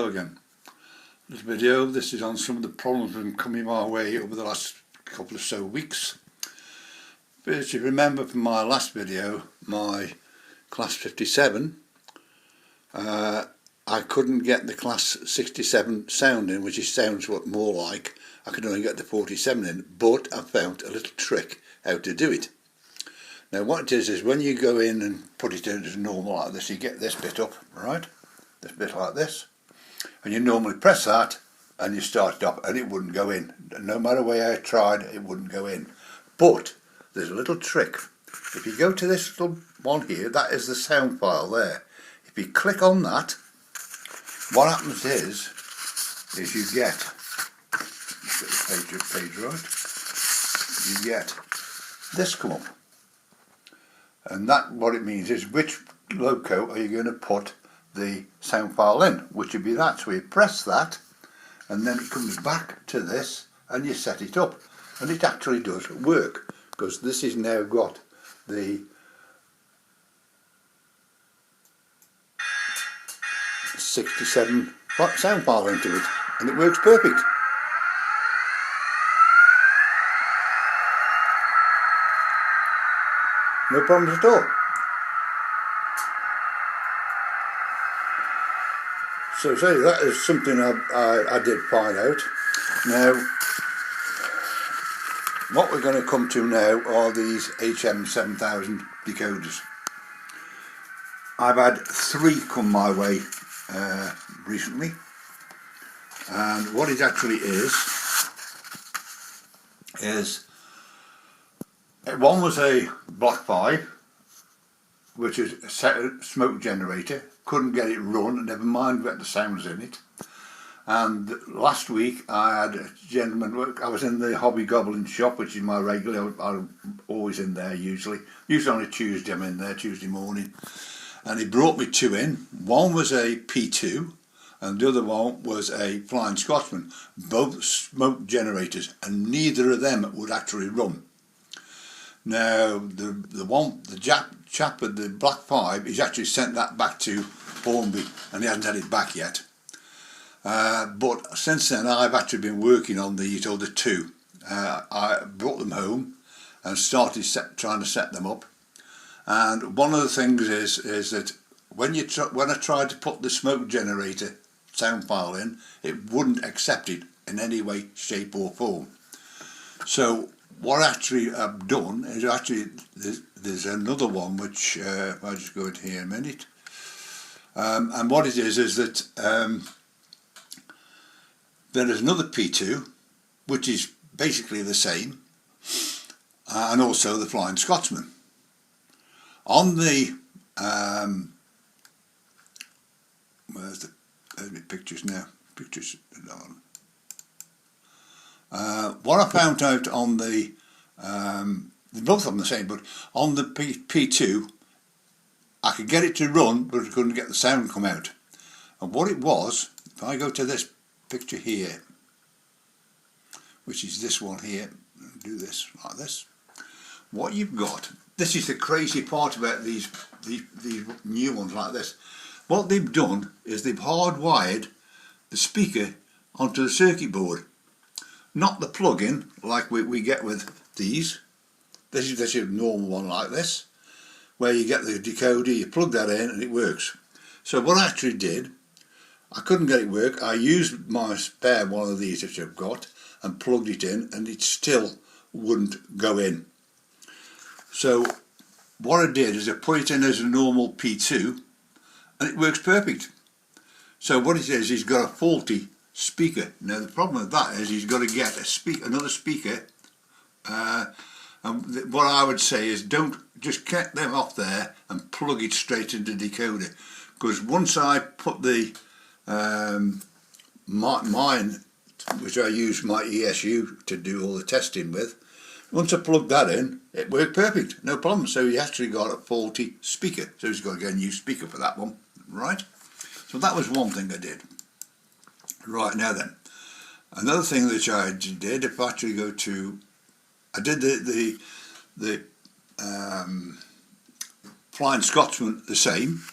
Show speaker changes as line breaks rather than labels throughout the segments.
again. This video, this is on some of the problems that have been coming my way over the last couple of so weeks. But as you remember from my last video, my class 57, I couldn't get the class 67 sound in, which sounds what more like. I could only get the 47 in, but I found a little trick how to do it. Now what it is when you go in and put it in as normal like this, you get this bit up, right? This bit like this. And you normally press that and you start it up and it wouldn't go in. No matter where I tried, it wouldn't go in. But there's a little trick. If you go to this little one here, that is the sound file there. If you click on that, what happens is you get, let's get the page right, you get this come up. And that, what it means is which loco are you going to put the sound file in, which would be that. So you press that and then it comes back to this and you set it up, and it actually does work, because this has now got the 67 sound file into it, and it works perfect. No problems at all. So that is something I did find out. Now, what we're going to come to now are these HM7000 decoders. I've had 3 come my way recently, and what it actually is one was a Block 5, which is a smoke generator. Couldn't get it run, never mind get the sounds in it. And last week I had a gentleman, I was in the Hobby Goblin shop, which is my regular, I'm always in there usually on a Tuesday. I'm in there Tuesday morning, and he brought me 2 in. One was a P2 and the other one was a Flying Scotsman, both smoke generators, and neither of them would actually run. Now the chap with the Black 5, he's actually sent that back to Hornby and he hasn't had it back yet. But since then I've actually been working on these other 2. I brought them home and started trying to set them up. And one of the things is that when I tried to put the smoke generator sound file in, it wouldn't accept it in any way, shape or form. So what I actually have done is there's another one which I'll just go into here in a minute. And what it is that there is another P2 which is basically the same, and also the Flying Scotsman. On the where's my pictures now? Pictures on. What I found out on the both of them the same, but on the P2 I could get it to run, but I couldn't get the sound come out. And what it was, if I go to this picture here, which is this one here, do this like this, what you've got, this is the crazy part about these new ones like this. What they've done is they've hardwired the speaker onto the circuit board, not the plug-in like we get with these. This is a normal one like this, where you get the decoder, you plug that in and it works. So what I actually did, I couldn't get it work, I used my spare one of these that I've got and plugged it in, and it still wouldn't go in. So what I did is I put it in as a normal P2 and it works perfect. So what it is, he's got a faulty speaker. Now the problem with that is he's got to get another speaker, and what I would say is don't just get them off there and plug it straight into the decoder, because once I put the mine, which I use my ESU to do all the testing with, once I plugged that in, it worked perfect, no problem. So he actually got a faulty speaker, so he's got to get a new speaker for that one, right? So that was one thing I did. Right, now then, another thing that I did, if I actually go to, I did the Flying Scotsman the same.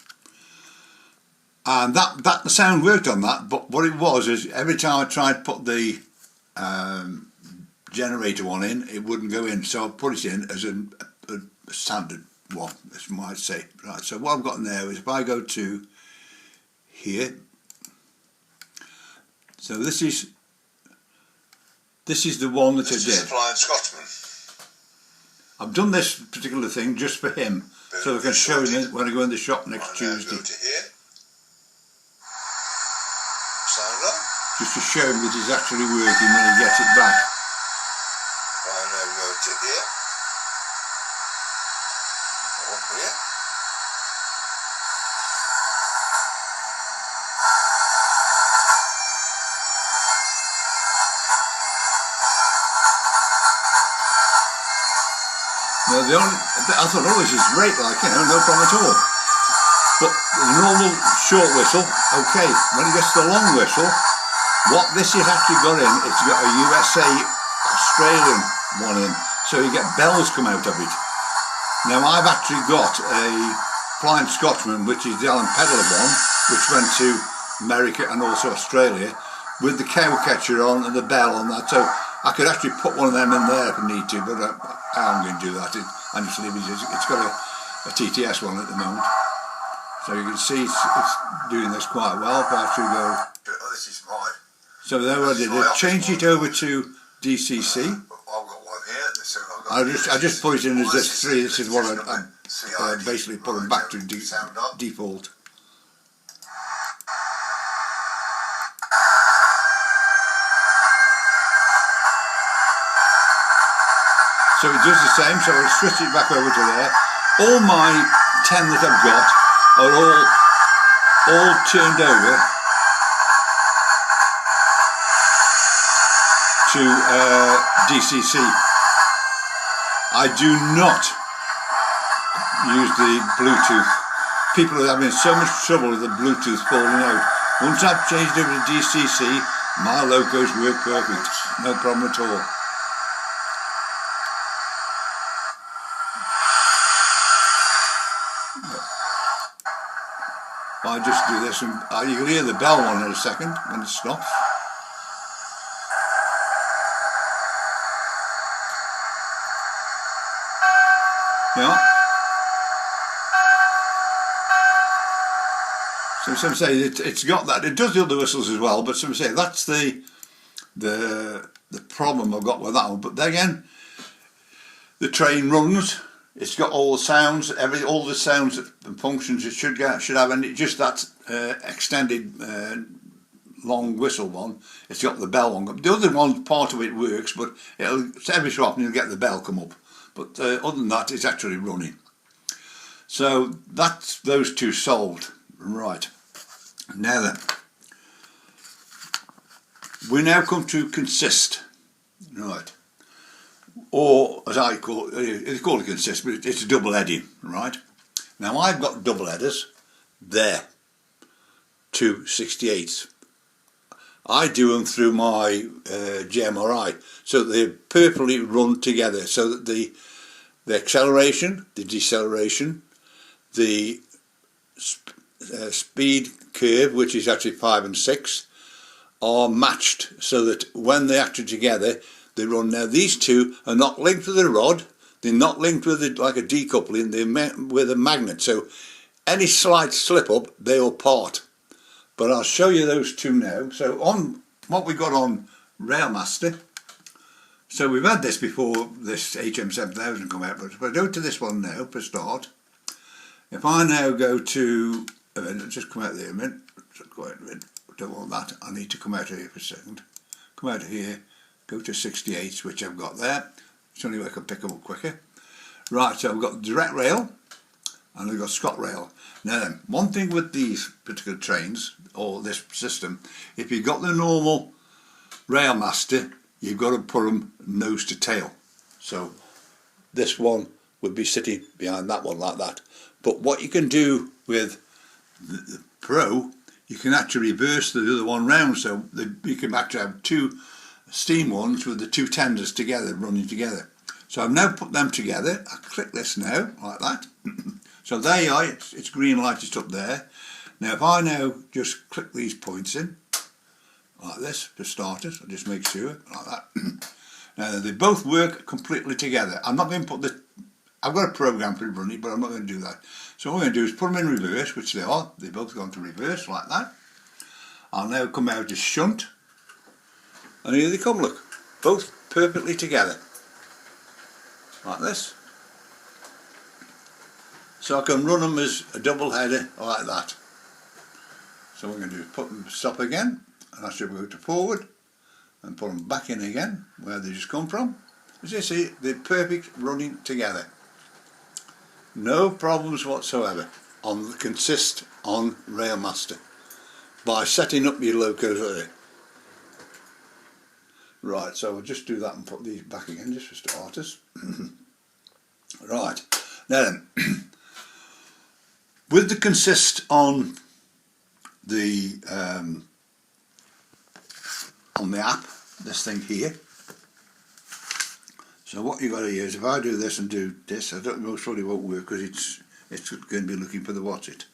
And that the sound worked on that, but what it was is every time I tried to put the generator one in, it wouldn't go in, so I put it in as a standard one, as you might say. Right, so what I've got now is if I go to here, so this is the one that I did. I've done this particular thing just for him, so I can show him when I go in the shop next Tuesday. Just to show him that it's actually working when he gets it back.
If I now go to here, or here.
Now I thought, oh, this is great, like, you know, no problem at all. But the normal short whistle, okay, when it gets to the long whistle, what this has actually got in, it's got a USA Australian one in, so you get bells come out of it. Now I've actually got a Flying Scotsman, which is the Alan Pedler one, which went to America and also Australia, with the cow catcher on and the bell on that, so I could actually put one of them in there if I need to, but I'm going to do that. I'm just leaving it. It's got a TTS one at the moment, so you can see it's doing this quite well. If I actually go,
oh, this is mine.
so there I did it. Change it over to DCC.
I've got one here.
I just put it in as this 3. This is what I basically put them back to default. So it does the same, so I'll switch it back over to there. All my 10 that I've got are all turned over to DCC. I do not use the Bluetooth. People are having so much trouble with the Bluetooth falling out. Once I've changed over to DCC, my locos work perfect, no problem at all. I just do this, and you can hear the bell one in a second when it stops. Yeah. So some say it's got that. It does the other whistles as well, but some say that's the problem I've got with that one. But then again, the train runs. It's got all the sounds, all the sounds and functions it should have, and it just that extended long whistle one. It's got the bell one. The other one, part of it works, but every so often you'll get the bell come up. But other than that, it's actually running. So that's those two solved. Right. Now then, we now come to consist. Right. Or as I call it's called a consist, but it's a double heading, right? Now I've got double headers there, 2 68s. I do them through my GMRI, so they perfectly run together, so that the acceleration, the deceleration, the speed curve, which is actually 5 and 6, are matched, so that when they're actually together, they run. Now these two are not linked with the rod, they're not linked with like a decoupling, they're with a magnet, so any slight slip up they will part. But I'll show you those two now. So on what we got on Railmaster, so we've had this before this HM7000 come out, but if I go to this one now for start, if I now go to, just come out there a minute, don't want that, I need to come out of here for a second, come out of here, go to 68s, which I've got there. It's the only way I can pick them up quicker. Right, so I've got direct rail and I've got ScotRail. Now then, one thing with these particular trains, or this system, if you've got the normal Railmaster, you've got to put them nose to tail. So this one would be sitting behind that one like that. But what you can do with the Pro, you can actually reverse the other one round, so you can actually have two steam ones with the two tenders together, running together. So I've now put them together. I click this now like that. So there you are, it's green light, it's up there. Now if I now just click these points in, like this, for starters, I'll just make sure, like that. Now they both work completely together. I'm not going to put the, I've got a program for running, but I'm not going to do that. So what I'm going to do is put them in reverse, which they are. They've both gone to reverse, like that. I'll now come out as shunt, and here they come, look. Both perfectly together. Like this. So I can run them as a double header, like that. So what we're going to do is put them, stop again, and I should go to forward, and put them back in again, where they just come from. As you see, they're perfect running together. No problems whatsoever on consist on Railmaster by setting up your locos there. Right, so we'll just do that and put these back again just for starters. Right, now then, with the consist on the app, this thing here. So what you've got to use, if I do this and do this, I don't most probably won't work because it's going to be looking for the watch it.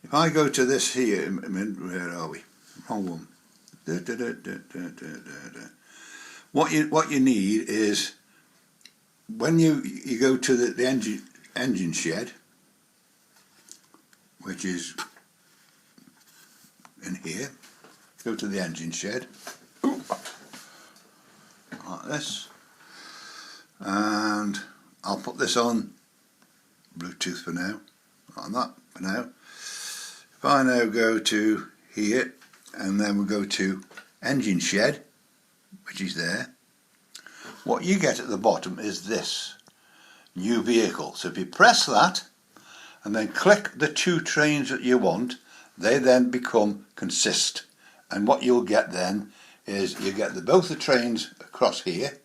If I go to this here, where are we? Wrong one. What you need is when you go to the engine shed, which is in here. Go to the engine shed, like this. And I'll put this on Bluetooth for now, like that for now. If I now go to here, and then we'll go to engine shed, which is there, what you get at the bottom is this, new vehicle. So if you press that, and then click the two trains that you want, they then become consist. And what you'll get then is you get both the trains across here,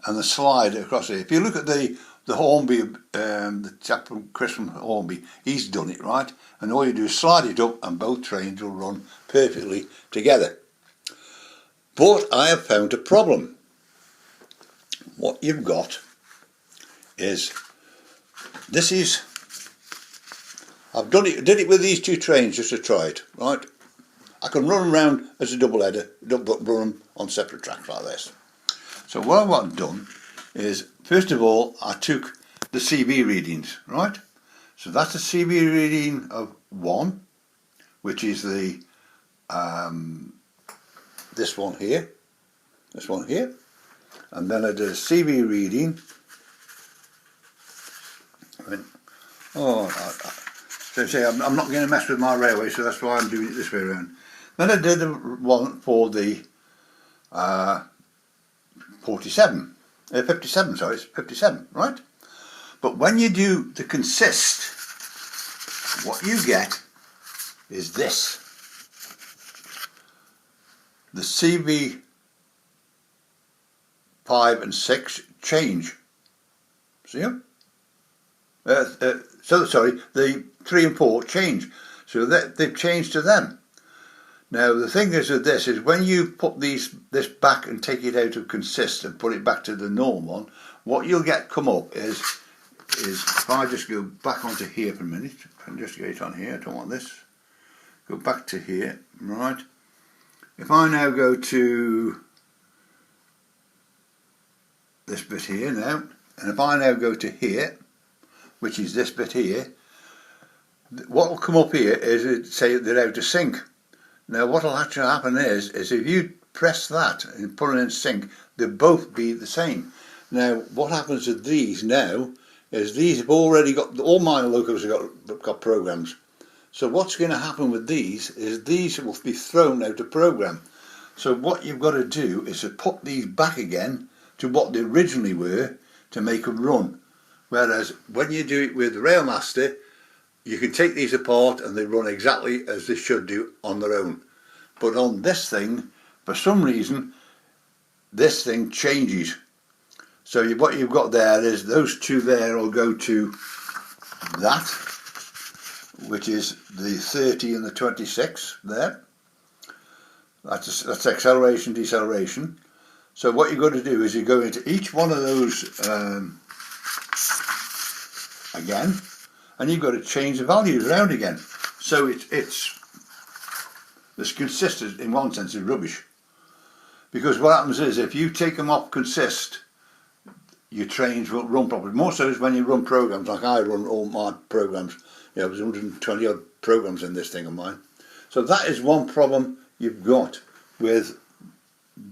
and the slide across here. If you look at the Hornby, the chap from Chris from Hornby, he's done it right, and all you do is slide it up and both trains will run perfectly together. But I have found a problem. What you've got is, this is, I've did it with these two trains just to try it, right? I can run them around as a double header, but run them on separate tracks like this. So what I've done is, first of all, I took the CV readings, right? So that's a CV reading of 1, which is the this one here, and then I did a CV reading. So say I'm not going to mess with my railway, so that's why I'm doing it this way around. Then I did one for the 57, sorry, it's 57, right? But when you do the consist, what you get is this. The CV 5 and 6 change. See them? Sorry, the 3 and 4 change. So they've changed to them. Now the thing is with this is when you put this back and take it out of consist and put it back to the normal one, what you'll get come up is if I just go back onto here for a minute, and just get it on here, I don't want this. Go back to here, right? If I now go to this bit here now, and if I now go to here, which is this bit here, what will come up here is it say they're out of sync. Now what will actually happen is if you press that and put it in sync, they'll both be the same. Now what happens with these now is these have already got, all my locos have got programs. So what's going to happen with these is these will be thrown out of program. So what you've got to do is to put these back again to what they originally were to make them run. Whereas when you do it with Railmaster, you can take these apart and they run exactly as they should do on their own. But on this thing, for some reason, this thing changes. So what you've got there is those two there will go to that, which is the 30 and the 26 there. That's acceleration, deceleration. So what you've got to do is you go into each one of those again, and you've got to change the values around again. So it's consist in one sense is rubbish, because what happens is if you take them off consist, your trains won't run properly. More so is when you run programs, like I run all my programs. You know, there's 120 odd programs in this thing of mine. So that is one problem you've got with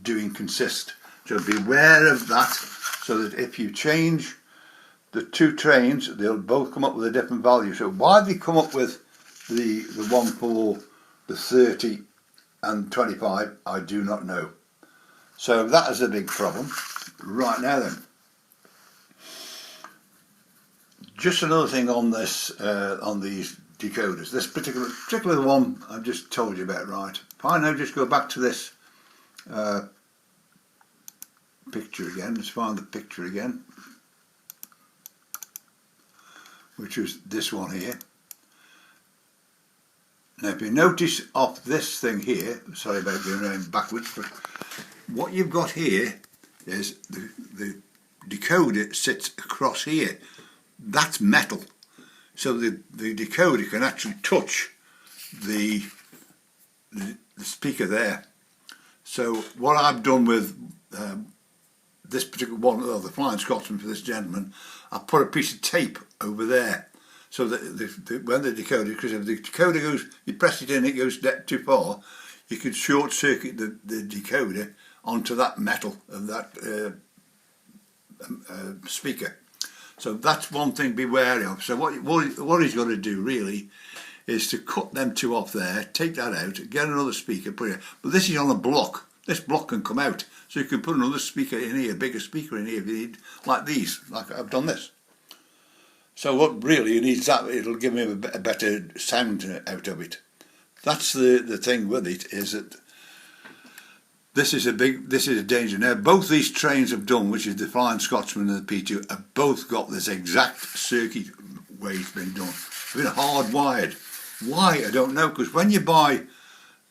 doing consist. So be aware of that, so that if you change the two trains, they'll both come up with a different value. So why they come up with the one for the 30 and 25, I do not know. So that is a big problem. Right now then, just another thing on this, on these decoders. This particular one I've just told you about, right? If I now just go back to this picture again, let's find the picture again, which was this one here. Now if you notice off this thing here, sorry about going around backwards, but what you've got here is the decoder sits across here. That's metal. So the decoder can actually touch the speaker there. So what I've done with this particular one, the Flying Scotsman for this gentleman, I put a piece of tape over there, so that when the decoder, because if the decoder goes, you press it in, it goes too far, you could short circuit the decoder onto that metal of that speaker. So that's one thing to be wary of. So what he's got to do really is to cut them two off there, take that out, get another speaker, put it. But this is on a block. This block can come out, so you can put another speaker in here, a bigger speaker in here if you need, like these, like I've done this. So what really you need is that it'll give him a better sound out of it. That's the thing with it, is that this is a danger. Now both these trains have done, which is the Flying Scotsman and the P2, have both got this exact circuit way it's been done. It's been hardwired. Why, I don't know, because when you buy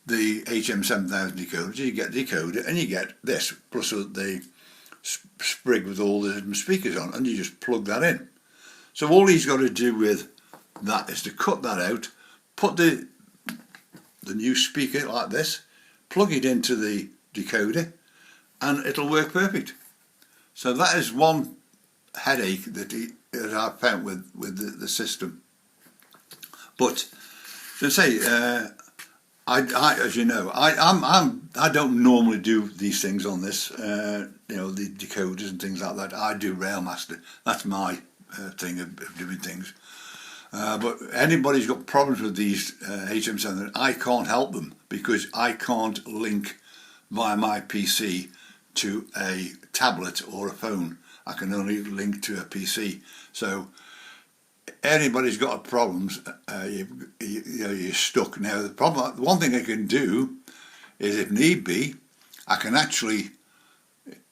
the HM7000 decoders, you get the decoder and you get this, plus the sprig with all the speakers on, and you just plug that in. So all he's got to do with that is to cut that out, put the new speaker like this, plug it into the decoder, and it'll work perfect. So that is one headache that I've found with the system. But to say, I as you know, I don't normally do these things on this, you know, the decoders and things like that. I do Railmaster. That's my thing of doing things. But anybody's got problems with these HM700, I can't help them, because I can't link via my PC to a tablet or a phone. I can only link to a PC. So anybody's got problems, you're stuck. Now the problem, one thing I can do is, if need be, I can actually,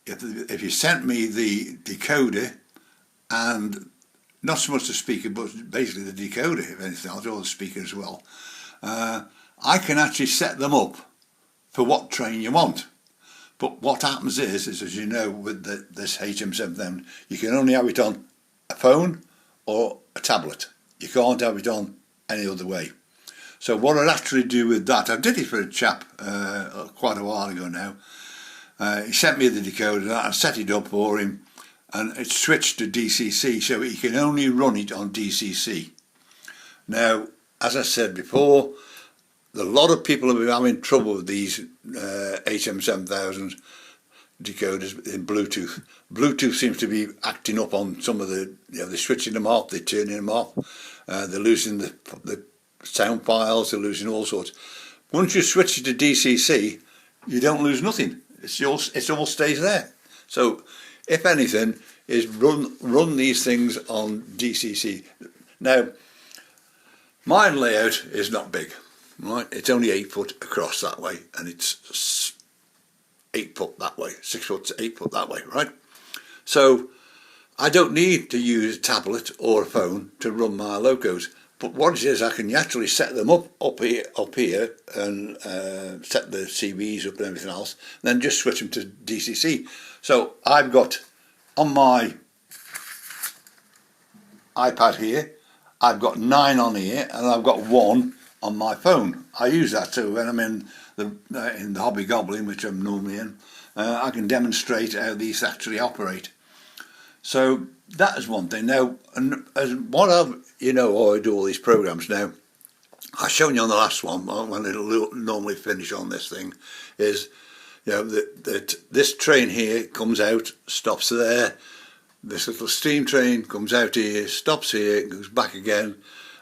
if you sent me the decoder and not so much the speaker, but basically the decoder, if anything, I'll do the speaker as well, I can actually set them up for what train you want. But what happens is as you know, with this HM7000, you can only have it on a phone or a tablet. You can't have it on any other way. So what I'd actually do with that, I did it for a chap quite a while ago now. He sent me the decoder and I set it up for him, and it switched to DCC, so he can only run it on DCC. Now, as I said before, a lot of people have been having trouble with these HM7000 decoders in Bluetooth. Bluetooth seems to be acting up on some of the, they're switching them off, they're turning them off, they're losing the sound files, they're losing all sorts. Once you switch it to DCC, you don't lose nothing. It all stays there. So, if anything, is run these things on DCC. Now, my layout is not big, right? It's only 8 foot across that way, and it's 8 foot that way, 6 foot to 8 foot that way, right? So I don't need to use a tablet or a phone to run my locos. But what it is, I can actually set them up here, and set the CVs up and everything else, and then just switch them to DCC. So I've got on my iPad here, I've got 9 on here, and I've got 1 on my phone. I use that too when I'm in the hobby gobbling, which I'm normally in. I can demonstrate how these actually operate. So that is one thing. Now, and as what I do all these programs now. I've shown you on the last one when it'll normally finish on this thing is, that this train here comes out, stops there. This little steam train comes out here, stops here, goes back again,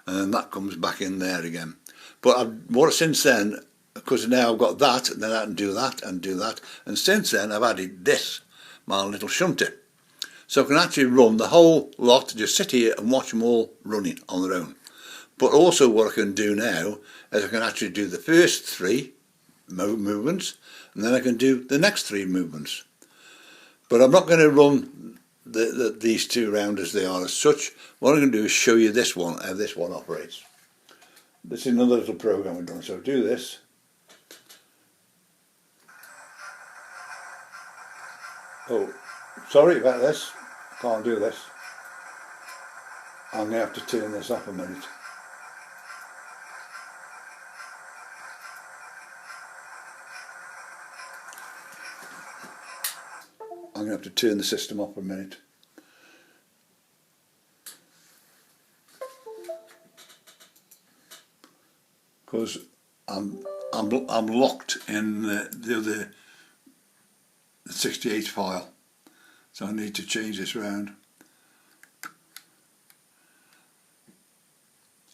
and then that comes back in there again. But since then, because now I've got that, and then I can do that and do that, and since then I've added this, my little shunter. So I can actually run the whole lot, just sit here and watch them all running on their own. But also what I can do now is I can actually do the first 3 movements, and then I can do the next 3 movements. But I'm not going to run these 2 round as they are as such. What I'm going to do is show you this one, how this one operates. This is another little program we've done. So do this. Oh, sorry about this. Can't do this. I'm going to have to turn this off a minute. I'm going to have to turn the system off for a minute. Because I'm locked in the other 68 file, so I need to change this round.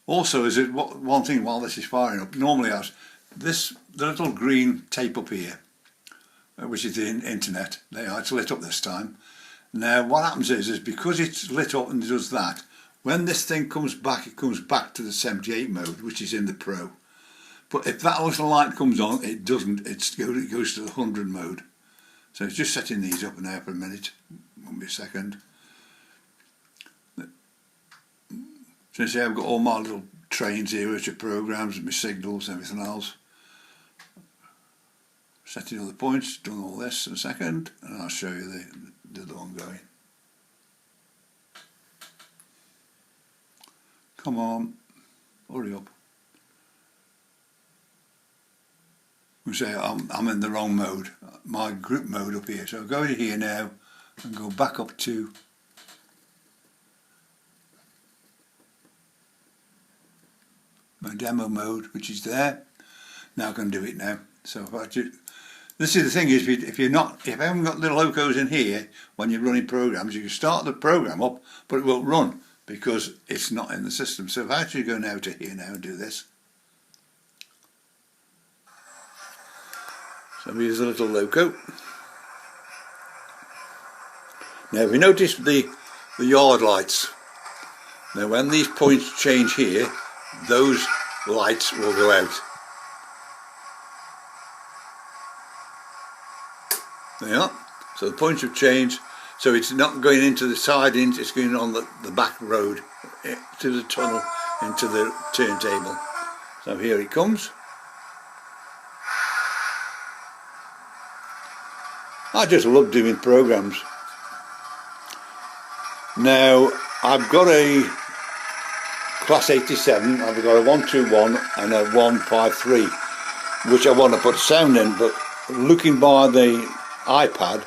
Also, is it one thing while this is firing up? Normally, the little green tape up here, which is the internet. It's lit up this time. Now what happens is because it's lit up and it does that, when this thing comes back, it comes back to the 78 mode, which is in the Pro. But if that little light comes on, it doesn't. It goes to the 100 mode. So it's just setting these up now for a minute. Won't be a second. So you see, I've got all my little trains here, which are programs and my signals and everything else. Setting all the points, done all this in a second, and I'll show you the other one going. Come on, hurry up. We say I'm in the wrong mode, my group mode up here. So I'll go to here now and go back up to my demo mode, which is there. Now I can do it now. So if I just, this is the thing is, if you haven't got the locos in here when you're running programs, you can start the program up, but it won't run because it's not in the system. So if I actually go now to here now and do this. So here's a little loco. Now if you notice the yard lights, now when these points change here, those lights will go out. There you are. So the points have changed, so it's not going into the sidings, it's going on the back road to the tunnel into the turntable. So here it comes. I just love doing programs. Now I've got a Class 87, I've got a 121 and a 153, which I want to put sound in, but looking by the iPad,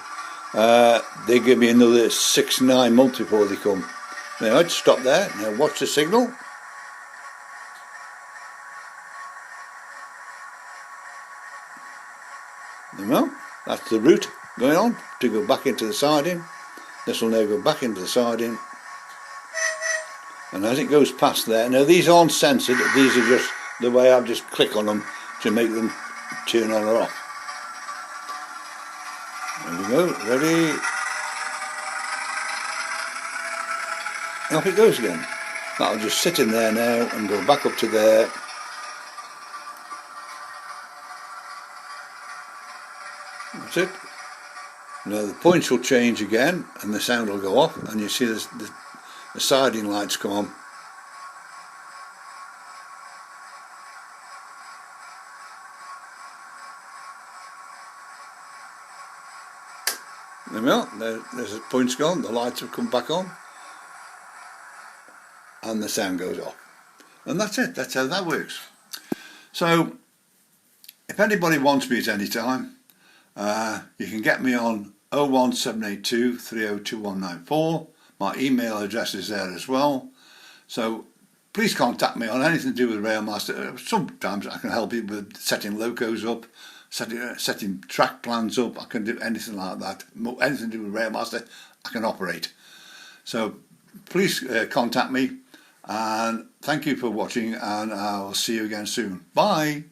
they give me another 6-9 months before they come. Now I'd stop there. Now watch the signal. There we go. That's the route going on to go back into the siding. This will now go back into the siding. And as it goes past there, now these aren't censored, these are just the way I just click on them to make them turn on or off. There we go, ready. And off it goes again. That'll just sit in there now and go back up to there. That's it. Now the points will change again and the sound will go off, and you see the siding lights come on. There we are. There's the points gone, the lights have come back on, and the sound goes off. And that's it. That's how that works. So if anybody wants me at any time, you can get me on 01782 302194. My email address is there as well. So please contact me on anything to do with Railmaster. Sometimes I can help you with setting locos up, setting track plans up. I can do anything like that. Anything to do with Railmaster, I can operate. So please contact me, and thank you for watching, and I'll see you again soon. Bye.